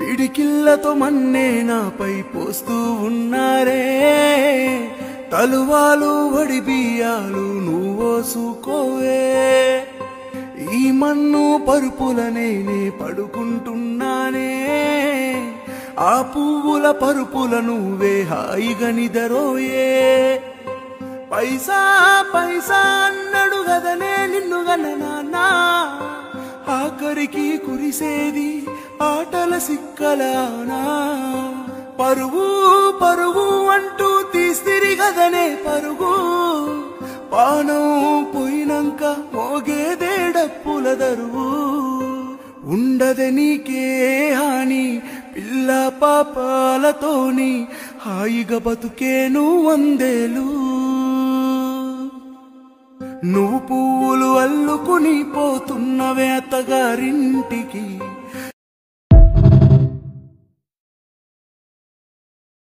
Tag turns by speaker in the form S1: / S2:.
S1: పిడికిళ్ళతో మన్నే నాపై పోస్తూ ఉన్నారే, తలువాలు వడి బియ్యాలు నువ్వోసుకోవే. ఈ మన్ను పరుపుల నేనే పడుకుంటున్నానే, ఆ పువ్వుల పరుపుల నువ్వే హాయిగా నిదరోయే. పైసా పైసా అన్నడు గదనే నిన్ను గన్న నాన్న, ఆఖరికి కురిసేది ఆటల సిక్కలానా. పరువు పరువు అంటూ తీస్తిరి గదనే పరుగు, పానం పోయినంక మోగేదే డప్పుల దరువు. ఉండదే నీకే హాని పిల్ల పాపాలతోని, హాయిగా బతుకేను వందేలు. నువ్వు పువ్వులు అల్లుకుని పోతున్నవే అత్తగారింటికి,